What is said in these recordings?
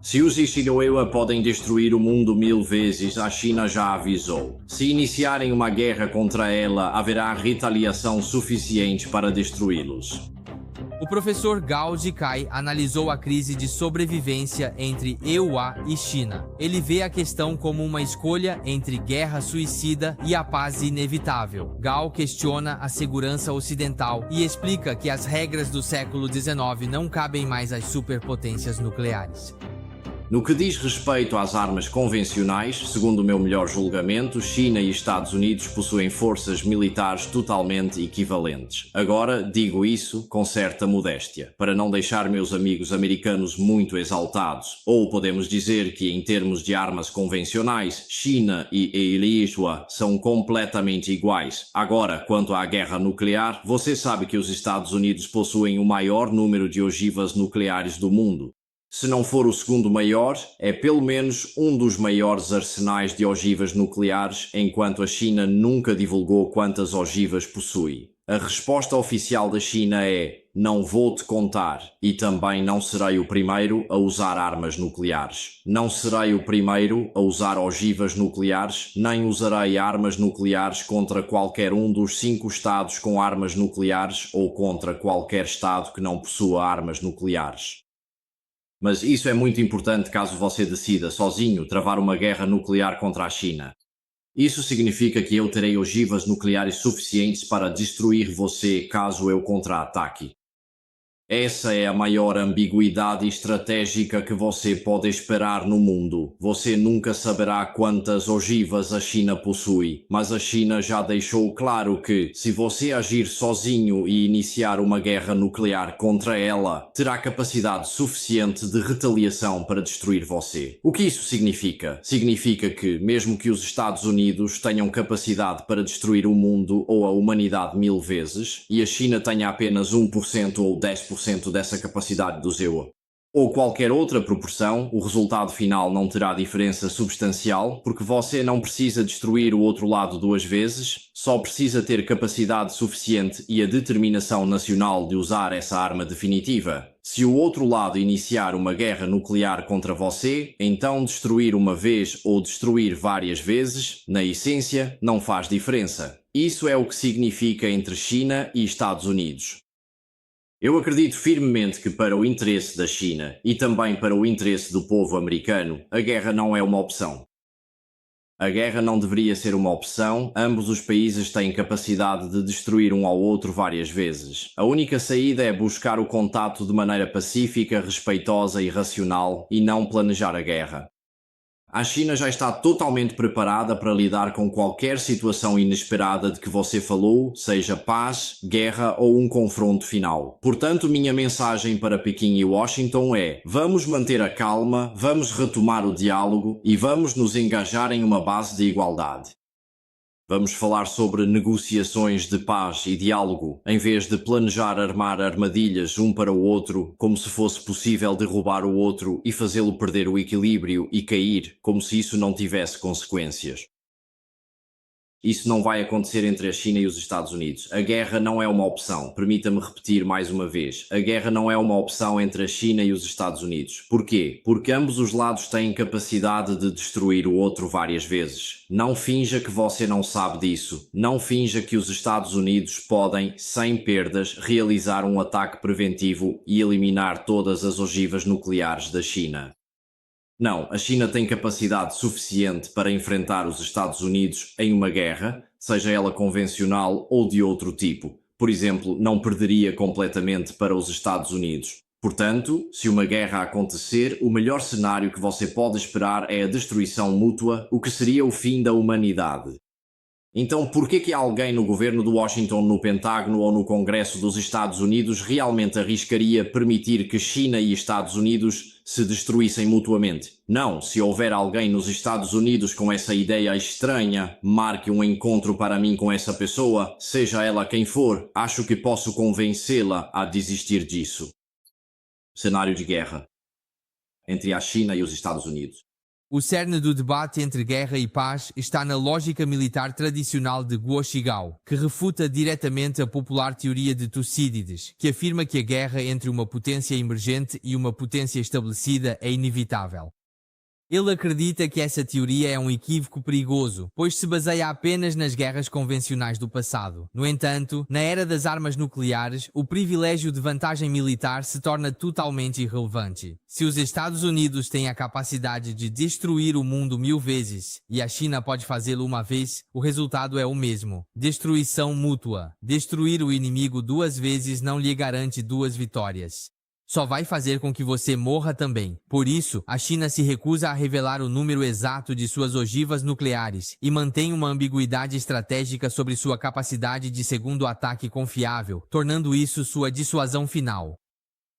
Se os Ishidoewa podem destruir o mundo 1000 vezes, a China já avisou. Se iniciarem uma guerra contra ela, haverá retaliação suficiente para destruí-los. O professor Gao Jikai analisou a crise de sobrevivência entre EUA e China. Ele vê a questão como uma escolha entre guerra suicida e a paz inevitável. Gao questiona a segurança ocidental e explica que as regras do século XIX não cabem mais às superpotências nucleares. No que diz respeito às armas convencionais, segundo o meu melhor julgamento, China e Estados Unidos possuem forças militares totalmente equivalentes. Agora, digo isso com certa modéstia, para não deixar meus amigos americanos muito exaltados. Ou podemos dizer que, em termos de armas convencionais, China e Eilishua são completamente iguais. Agora, quanto à guerra nuclear, você sabe que os Estados Unidos possuem o maior número de ogivas nucleares do mundo. Se não for o segundo maior, é pelo menos um dos maiores arsenais de ogivas nucleares, enquanto a China nunca divulgou quantas ogivas possui. A resposta oficial da China é: não vou te contar, e também não serei o primeiro a usar armas nucleares. Não serei o primeiro a usar ogivas nucleares, nem usarei armas nucleares contra qualquer um dos 5 estados com armas nucleares ou contra qualquer estado que não possua armas nucleares. Mas isso é muito importante caso você decida, sozinho, travar uma guerra nuclear contra a China. Isso significa que eu terei ogivas nucleares suficientes para destruir você caso eu contra-ataque. Essa é a maior ambiguidade estratégica que você pode esperar no mundo. Você nunca saberá quantas ogivas a China possui, mas a China já deixou claro que, se você agir sozinho e iniciar uma guerra nuclear contra ela, terá capacidade suficiente de retaliação para destruir você. O que isso significa? Significa que, mesmo que os Estados Unidos tenham capacidade para destruir o mundo ou a humanidade 1000 vezes, e a China tenha apenas 1% ou 10% dessa capacidade do ZEUA, ou qualquer outra proporção, o resultado final não terá diferença substancial, porque você não precisa destruir o outro lado 2 vezes, só precisa ter capacidade suficiente e a determinação nacional de usar essa arma definitiva. Se o outro lado iniciar uma guerra nuclear contra você, então destruir uma vez ou destruir várias vezes, na essência, não faz diferença. Isso é o que significa entre China e Estados Unidos. Eu acredito firmemente que para o interesse da China e também para o interesse do povo americano, a guerra não é uma opção. A guerra não deveria ser uma opção, ambos os países têm capacidade de destruir um ao outro várias vezes. A única saída é buscar o contato de maneira pacífica, respeitosa e racional e não planejar a guerra. A China já está totalmente preparada para lidar com qualquer situação inesperada de que você falou, seja paz, guerra ou um confronto final. Portanto, minha mensagem para Pequim e Washington é: vamos manter a calma, vamos retomar o diálogo e vamos nos engajar em uma base de igualdade. Vamos falar sobre negociações de paz e diálogo, em vez de planejar armar armadilhas um para o outro, como se fosse possível derrubar o outro e fazê-lo perder o equilíbrio e cair, como se isso não tivesse consequências. Isso não vai acontecer entre a China e os Estados Unidos. A guerra não é uma opção. Permita-me repetir mais uma vez. A guerra não é uma opção entre a China e os Estados Unidos. Porquê? Porque ambos os lados têm capacidade de destruir o outro várias vezes. Não finja que você não sabe disso. Não finja que os Estados Unidos podem, sem perdas, realizar um ataque preventivo e eliminar todas as ogivas nucleares da China. Não, a China tem capacidade suficiente para enfrentar os Estados Unidos em uma guerra, seja ela convencional ou de outro tipo. Por exemplo, não perderia completamente para os Estados Unidos. Portanto, se uma guerra acontecer, o melhor cenário que você pode esperar é a destruição mútua, o que seria o fim da humanidade. Então, por que alguém no governo de Washington, no Pentágono ou no Congresso dos Estados Unidos realmente arriscaria permitir que China e Estados Unidos se destruíssem mutuamente? Não, se houver alguém nos Estados Unidos com essa ideia estranha, marque um encontro para mim com essa pessoa, seja ela quem for, acho que posso convencê-la a desistir disso. Cenário de guerra entre a China e os Estados Unidos. O cerne do debate entre guerra e paz está na lógica militar tradicional de Guo Shigao, que refuta diretamente a popular teoria de Tucídides, que afirma que a guerra entre uma potência emergente e uma potência estabelecida é inevitável. Ele acredita que essa teoria é um equívoco perigoso, pois se baseia apenas nas guerras convencionais do passado. No entanto, na era das armas nucleares, o privilégio de vantagem militar se torna totalmente irrelevante. Se os Estados Unidos têm a capacidade de destruir o mundo 1000 vezes, e a China pode fazê-lo uma vez, o resultado é o mesmo: destruição mútua. Destruir o inimigo 2 vezes não lhe garante 2 vitórias. Só vai fazer com que você morra também. Por isso, a China se recusa a revelar o número exato de suas ogivas nucleares e mantém uma ambiguidade estratégica sobre sua capacidade de segundo ataque confiável, tornando isso sua dissuasão final.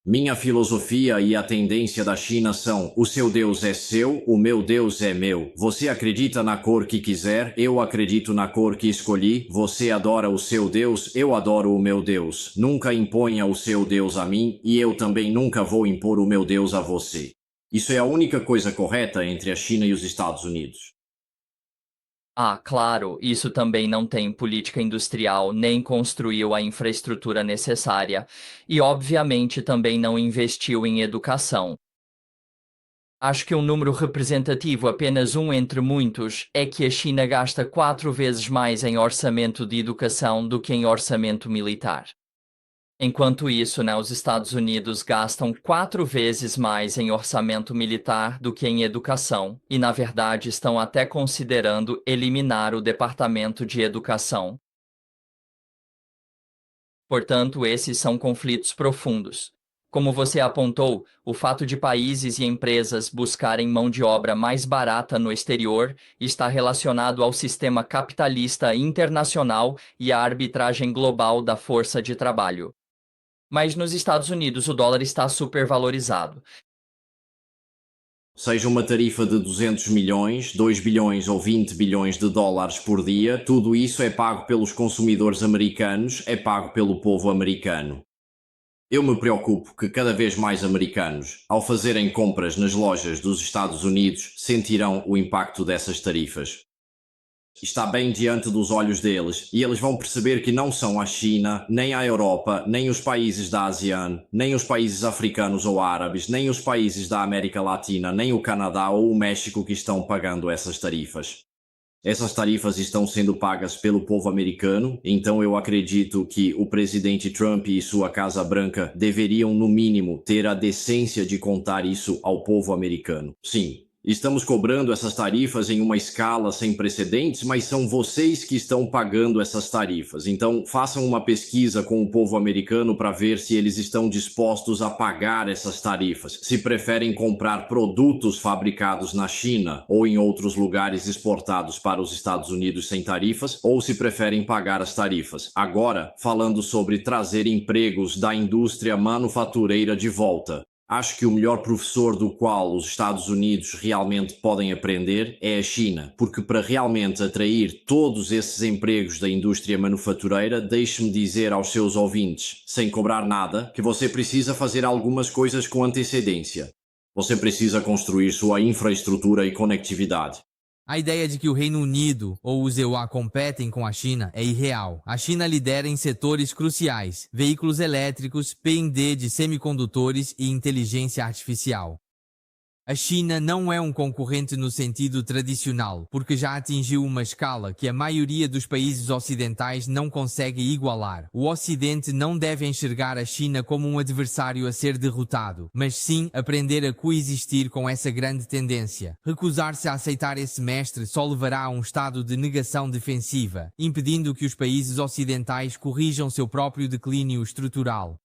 Minha filosofia e a tendência da China são: o seu Deus é seu, o meu Deus é meu. Você acredita na cor que quiser, eu acredito na cor que escolhi. Você adora o seu Deus, eu adoro o meu Deus. Nunca imponha o seu Deus a mim, e eu também nunca vou impor o meu Deus a você. Isso é a única coisa correta entre a China e os Estados Unidos. Ah, claro, isso também não tem política industrial nem construiu a infraestrutura necessária e, obviamente, também não investiu em educação. Acho que um número representativo, apenas um entre muitos, é que a China gasta 4 vezes mais em orçamento de educação do que em orçamento militar. Enquanto isso, os Estados Unidos gastam 4 vezes mais em orçamento militar do que em educação, e na verdade estão até considerando eliminar o Departamento de Educação. Portanto, esses são conflitos profundos. Como você apontou, o fato de países e empresas buscarem mão de obra mais barata no exterior está relacionado ao sistema capitalista internacional e à arbitragem global da força de trabalho. Mas nos Estados Unidos o dólar está supervalorizado. Seja uma tarifa de 200 milhões, 2 bilhões ou 20 bilhões de dólares por dia, tudo isso é pago pelos consumidores americanos, é pago pelo povo americano. Eu me preocupo que cada vez mais americanos, ao fazerem compras nas lojas dos Estados Unidos, sentirão o impacto dessas tarifas. Está bem diante dos olhos deles, e eles vão perceber que não são a China, nem a Europa, nem os países da ASEAN, nem os países africanos ou árabes, nem os países da América Latina, nem o Canadá ou o México que estão pagando essas tarifas. Essas tarifas estão sendo pagas pelo povo americano, então eu acredito que o presidente Trump e sua Casa Branca deveriam, no mínimo, ter a decência de contar isso ao povo americano. Sim. Estamos cobrando essas tarifas em uma escala sem precedentes, mas são vocês que estão pagando essas tarifas. Então, façam uma pesquisa com o povo americano para ver se eles estão dispostos a pagar essas tarifas, se preferem comprar produtos fabricados na China ou em outros lugares exportados para os Estados Unidos sem tarifas, ou se preferem pagar as tarifas. Agora, falando sobre trazer empregos da indústria manufatureira de volta. Acho que o melhor professor do qual os Estados Unidos realmente podem aprender é a China, porque para realmente atrair todos esses empregos da indústria manufatureira, deixe-me dizer aos seus ouvintes, sem cobrar nada, que você precisa fazer algumas coisas com antecedência. Você precisa construir sua infraestrutura e conectividade. A ideia de que o Reino Unido ou os EUA competem com a China é irreal. A China lidera em setores cruciais: veículos elétricos, P&D de semicondutores e inteligência artificial. A China não é um concorrente no sentido tradicional, porque já atingiu uma escala que a maioria dos países ocidentais não consegue igualar. O Ocidente não deve enxergar a China como um adversário a ser derrotado, mas sim aprender a coexistir com essa grande tendência. Recusar-se a aceitar esse mestre só levará a um estado de negação defensiva, impedindo que os países ocidentais corrijam seu próprio declínio estrutural.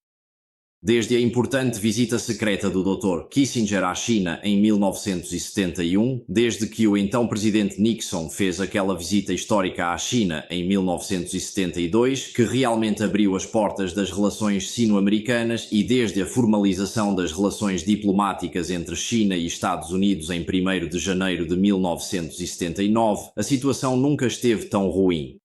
Desde a importante visita secreta do Dr. Kissinger à China em 1971, desde que o então presidente Nixon fez aquela visita histórica à China em 1972, que realmente abriu as portas das relações sino-americanas, e desde a formalização das relações diplomáticas entre China e Estados Unidos em 1º de janeiro de 1979, a situação nunca esteve tão ruim.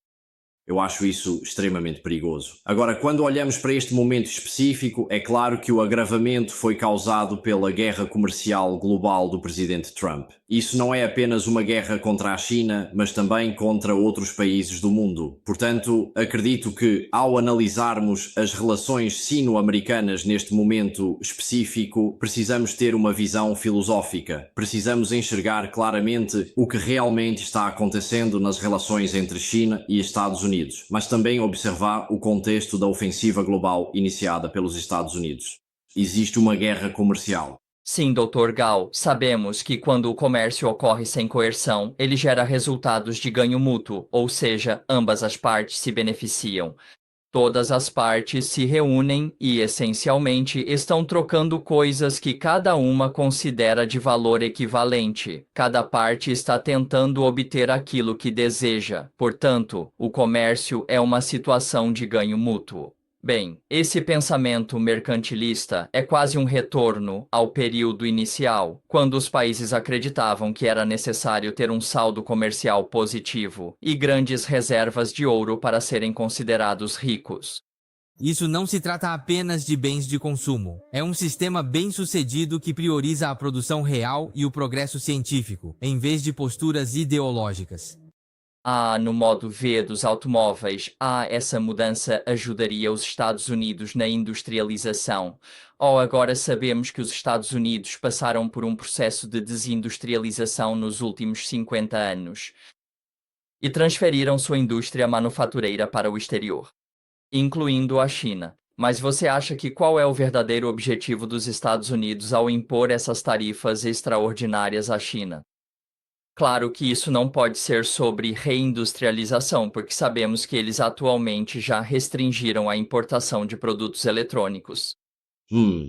Eu acho isso extremamente perigoso. Agora, quando olhamos para este momento específico, é claro que o agravamento foi causado pela guerra comercial global do presidente Trump. Isso não é apenas uma guerra contra a China, mas também contra outros países do mundo. Portanto, acredito que, ao analisarmos as relações sino-americanas neste momento específico, precisamos ter uma visão filosófica. Precisamos enxergar claramente o que realmente está acontecendo nas relações entre China e Estados Unidos, mas também observar o contexto da ofensiva global iniciada pelos Estados Unidos. Existe uma guerra comercial. Sim, Dr. Gao, sabemos que quando o comércio ocorre sem coerção, ele gera resultados de ganho mútuo, ou seja, ambas as partes se beneficiam. Todas as partes se reúnem e, essencialmente, estão trocando coisas que cada uma considera de valor equivalente. Cada parte está tentando obter aquilo que deseja. Portanto, o comércio é uma situação de ganho mútuo. Bem, esse pensamento mercantilista é quase um retorno ao período inicial, quando os países acreditavam que era necessário ter um saldo comercial positivo e grandes reservas de ouro para serem considerados ricos. Isso não se trata apenas de bens de consumo. É um sistema bem-sucedido que prioriza a produção real e o progresso científico, em vez de posturas ideológicas. No modo V dos automóveis, essa mudança ajudaria os Estados Unidos na industrialização. Agora sabemos que os Estados Unidos passaram por um processo de desindustrialização nos últimos 50 anos e transferiram sua indústria manufatureira para o exterior, incluindo a China. Mas você acha que qual é o verdadeiro objetivo dos Estados Unidos ao impor essas tarifas extraordinárias à China? Claro que isso não pode ser sobre reindustrialização, porque sabemos que eles atualmente já restringiram a importação de produtos eletrônicos.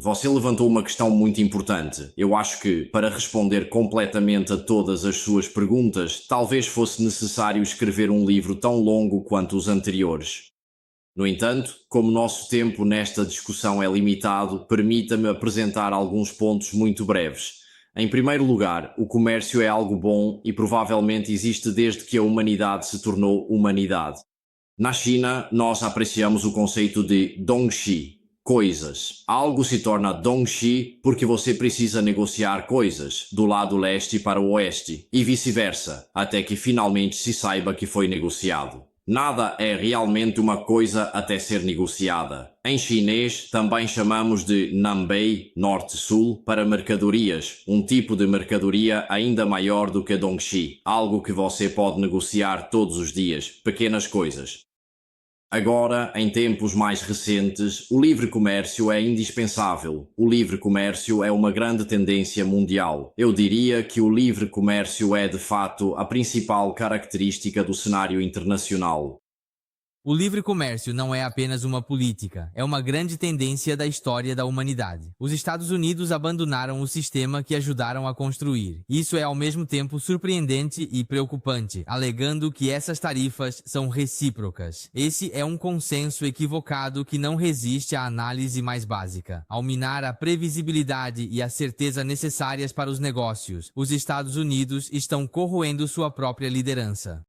Você levantou uma questão muito importante. Eu acho que, para responder completamente a todas as suas perguntas, talvez fosse necessário escrever um livro tão longo quanto os anteriores. No entanto, como nosso tempo nesta discussão é limitado, permita-me apresentar alguns pontos muito breves. Em primeiro lugar, o comércio é algo bom e provavelmente existe desde que a humanidade se tornou humanidade. Na China, nós apreciamos o conceito de dongxi, coisas. Algo se torna dongxi porque você precisa negociar coisas do lado leste para o oeste e vice-versa, até que finalmente se saiba que foi negociado. Nada é realmente uma coisa até ser negociada. Em chinês, também chamamos de nanbei, norte-sul, para mercadorias, um tipo de mercadoria ainda maior do que dongxi, algo que você pode negociar todos os dias, pequenas coisas. Agora, em tempos mais recentes, o livre comércio é indispensável. O livre comércio é uma grande tendência mundial. Eu diria que o livre comércio é, de fato, a principal característica do cenário internacional. O livre comércio não é apenas uma política, é uma grande tendência da história da humanidade. Os Estados Unidos abandonaram o sistema que ajudaram a construir. Isso é ao mesmo tempo surpreendente e preocupante, alegando que essas tarifas são recíprocas. Esse é um consenso equivocado que não resiste à análise mais básica. Ao minar a previsibilidade e a certeza necessárias para os negócios, os Estados Unidos estão corroendo sua própria liderança.